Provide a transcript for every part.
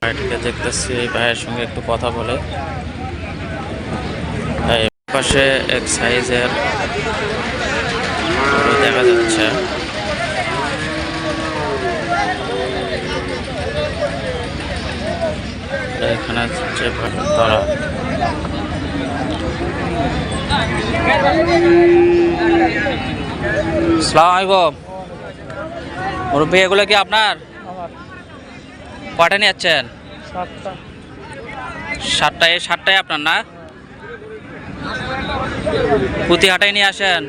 ভাইটিকে দেখতেছি, ভাইয়ের সঙ্গে একটু কথা বলে। পাশে এক সাইজের দেখা যাচ্ছে। এখানে হচ্ছে তারা আসসালামু আলাইকুম মুরব্বী, এগুলো কি আপনার? কয়টা নিয়ে যাচ্ছেন? 7টা। এই 7টাই আপনার না? প্রতি হাটাই নিয়ে আসেন?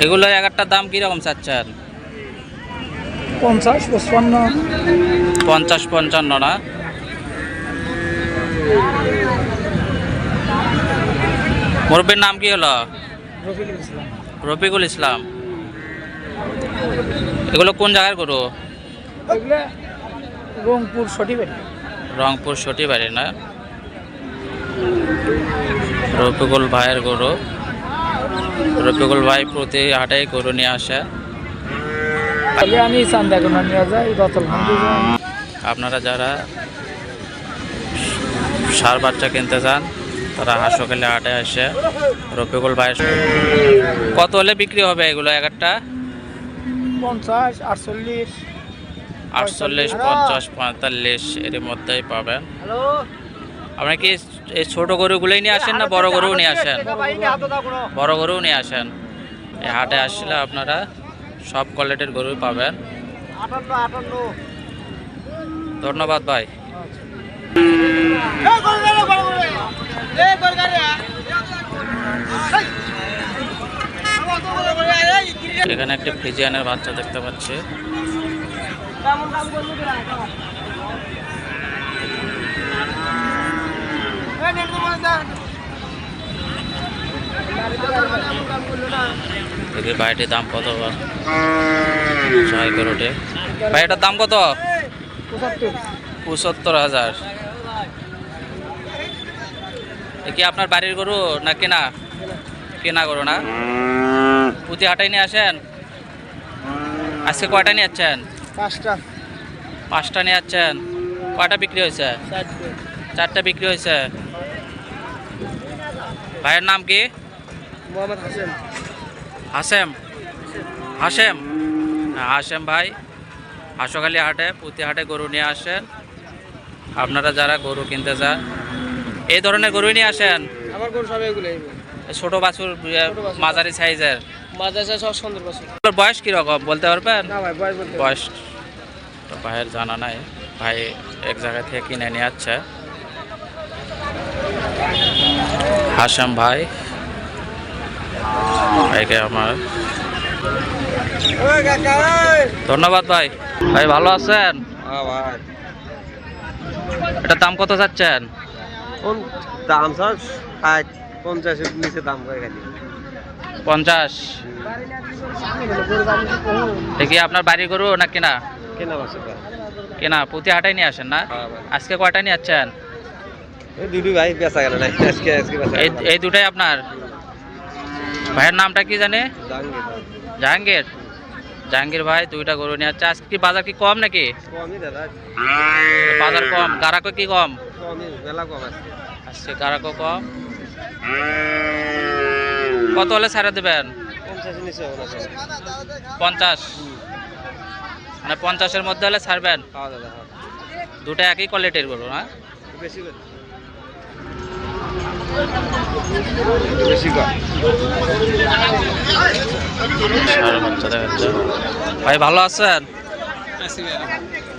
এগুলো এক একটার দাম কিরকম চাচ্ছেন? 50-55 না? মুরব্বীর নাম কি হলো? রফিকুল ইসলাম। এগুলো কোন জায়গার গরু? রংপুর সটিবাড়ি না? রফিকুল ভাইয়ের গরু। রফিকুল ভাই প্রতি হাটে গরু নিয়ে আসে। আপনারা যারা ষাঁড় বাচ্চা কিনতে চান তারা হাঁসখালি হাটে আসে রফিকুল ভাই। কত হলে বিক্রি হবে এগুলো এক একটা? 50, 48, 48, 50, 45 এর মধ্যেই পাবেন। আপনারা কি এই ছোট গরুগুলোই নিয়ে আসেন না বড় গরুও নিয়ে আসেন? বড় গরুও নিয়ে আসেন। এই হাটে আসলে আপনারা সব কোয়ালিটির গরুই পাবেন। ধন্যবাদ ভাই। এখানে একটি ফ্রিজিয়ানের বাচ্চা দেখতে পাচ্ছি। দেখি ভাইটির দাম কত? ভাই এটার দাম কত? 75,000। কি আপনার বাড়ির গরু না কেনা? কেনা গরু না? প্রতি হাটাই নিয়ে আসেন? আজকে কয়টা নিয়ে যাচ্ছেন? 5টা নিয়ে যাচ্ছেন। কয়টা বিক্রি হয়েছে? 4টা বিক্রি হয়েছে। ভাইয়ের নাম কি? হাসেম। হাসেম হাসেম ভাই হাঁসখালি হাটে প্রতি হাটে গরু নিয়ে আসেন। আপনারা যারা গরু কিনতে চান এই ধরনের গরু নিয়ে আসেন। আমার গরু সব এগুলাই, ছোট বাছুর, মাঝারি সাইজের। সব সুন্দর বাছুর। বয়স কিরকম বলতে পারবেন? না ভাই, বয়স তো ভাইয়ের জানা নাই। ভাই এক জায়গা থেকে কিনে নিয়ে যাচ্ছে। হাসেম ভাই, ভাইকে আমার ধন্যবাদ ভাই। ভাই ভালো আছেন? এটার দাম কত চাচ্ছেন? দাম 50-50 নিচে দাম করে খালি 50। দেখি আপনার বাড়ির গরু না কেনা? কেনা বাছুর। কেনা। প্রতি হাটাই নিয়ে আসেন না? আজকে কয়টা নিয়ে যাচ্ছেন? দুটো ভাই বেচা গেল না আজকে। এই দুটাই আপনার? ভাইয়ের নামটা কি জানে? জাহাঙ্গীর। জাহাঙ্গীর ভাই 2টা গরু নিয়ে যাচ্ছে। আজকে কি বাজার কি কম নাকি? বাজার কম। গারাকো কি কম? আজকে গারাকো কম। কত হলে ছাড়া দেবেন? 50 মানে 50-এর মধ্যে হলে ছাড়বেন? দুটা একই কোয়ালিটির গরু না? ভাই ভালো আছেন?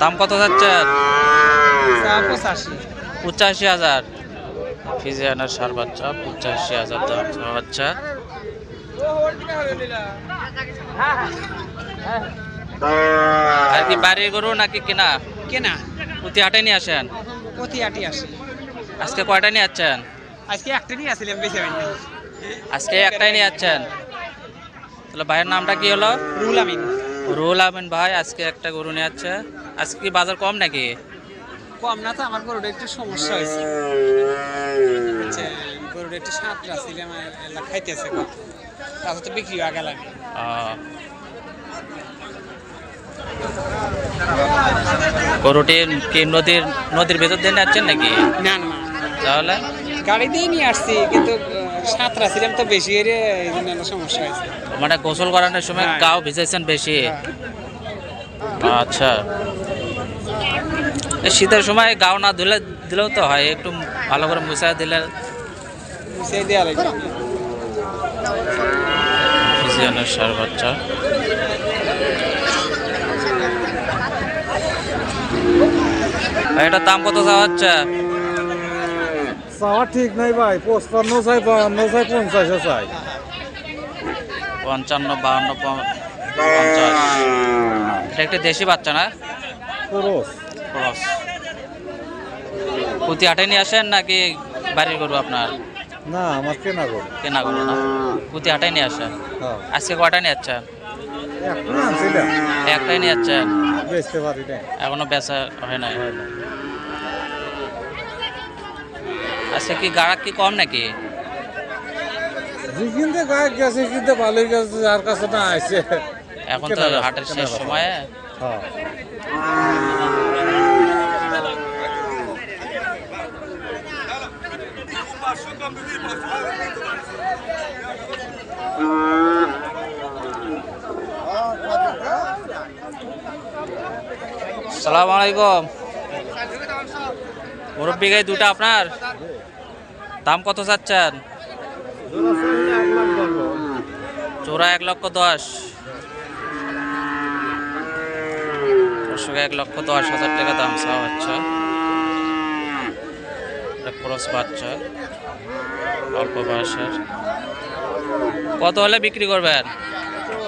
দাম কত যাচ্ছেন? 85,000। ফিজিয়ানের ষাঁড় বাচ্চা 85,000 দাম বাচ্চা। আর কি বাড়ির গরু নাকি কেনা? কেনা। প্রতি হাটে নিয়ে আসেন? প্রতি হাটে আসে। আজকে কয়টা নিয়ে যাচ্ছেন? আজকে একটা নিয়ে আসছিলাম, বেশি হয়নি। আজকে একটাই নিয়ে যাচ্ছেন? তাহলে ভাইয়ের নামটা কি হলো? রুহুল আমিন। রুহুল আমিন ভাই আজকে একটা গরু নিয়ে যাচ্ছে। আজকে কি বাজার কম নাকি? কম না তো, আমার গরুটা একটু সমস্যা হয়েছে। গরুটা গরুর একটু সাঁতরা ছিলাম খাইতেছে তারপর তো বিক্রি হয়ে গেলাম। গরুটি কি নদীর ভেতর দিয়ে যাচ্ছেন নাকি? না না তাহলে গাড়ি দিয়ে নিয়ে আসছি, কিন্তু সাঁতরা ছিলাম তো বেশি এর এই জন্য সমস্যা হয়েছে। মানে গোসল করানোর সময় হ্যাঁ। গাও ভিজাইছেন বেশি? আচ্ছা, এই শীতের সময় গাও না দিলেও তো হয়, একটু ভালো করে মুছা দিলে। সেই দেওয়া লাগবে। ফিজিয়ানের ষাঁড় বাচ্চা। এটার দাম কত চাওয়া হচ্ছে? চাওয়া ঠিক নাই ভাই, 55 চাই, 52 চাই, 50 চাই। 55, 52, 50। এটা একটা দেশি বাচ্চা না? খরচ ক্রস। প্রতি হাটে নিয়ে আসেন নাকি বাড়ির গরু আপনার? না, আমার কেনা গরু। কেনা গরু না, প্রতি হাটে নিয়ে আসেন। হ্যাঁ, আজকে কয়টা নিয়ে যাচ্ছেন? এখন আনছিলাম, একটাই নিয়ে যাচ্ছেন, বেচতে পারি না। এখনো বেচা হয় নাই। আজকে কি গাড়া কি কম নাকি? যে কিনতে গায়ে গেছে, কিনতে ভালোই গেছে, যার কাছে না আসে। এখন তো হাটের শেষ সময়ে। হ্যাঁ, সালাম আলাইকুম। মুরব্বী গাই দুটা আপনার, দাম কত চাচ্ছেন? চোরা 1,10,000। 1,10,000 টাকা দাম চাওয়া হচ্ছে। ক্রস বাচ্চা, অল্প বয়সের। কত হলে বিক্রি করবেন?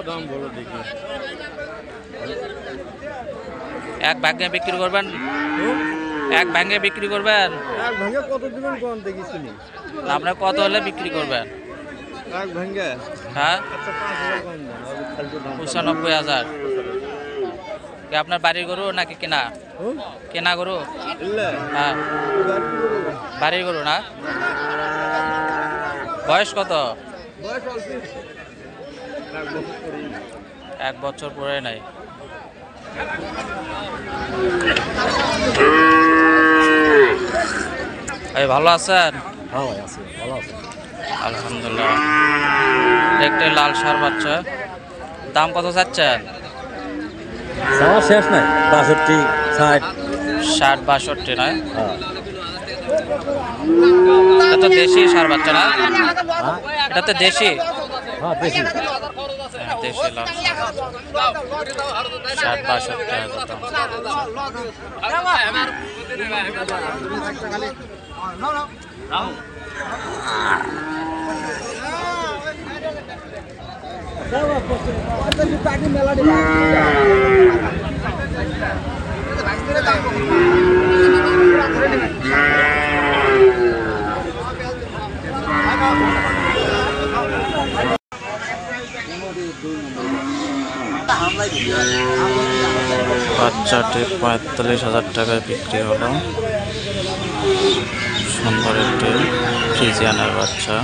দাম বলো দেখি। এক ভাগে বিক্রি করবেন? এক ভাগে বিক্রি করবেন? এক ভাঙে কত দিবেন কম দেখিছিনি? আপনার কত হলে বিক্রি করবেন? এক ভাঙে হ্যাঁ, আচ্ছা 5,000 কম দেন, আমি ফালতু দাম। 95,000। কি আপনার বাড়ির গরু নাকি কেনা? কেনা গরু? ইল্লে হ্যাঁ, গাড়ি গরু। বাড়ির গরু না? বয়স কত? বয়স অল্প, 1 বছর পরেই। 1 বছর পরে নাই। এই ভালো আছেন? হ্যাঁ ভাই, আছে, ভালো আছে। আলহামদুলিল্লাহ। একটা লাল ষাঁড় বাচ্চা, দাম কত চাচ্ছেন? চাওয়া শেষ নাই, 62, 60। 60, 62 নয়? হ্যাঁ, এটা তো দেশি ষাঁড় বাচ্চা না? হ্যাঁ, এটা তো দেশি। হ্যাঁ, বেশি। হ্যাঁ, দেশি লাল ষাঁড়। 60, 62,000 দাম। বাচ্চাটি 45,000 টাকায় বিক্রি হলো। সুন্দর একটি ফ্রিজিয়ানের বাচ্চা।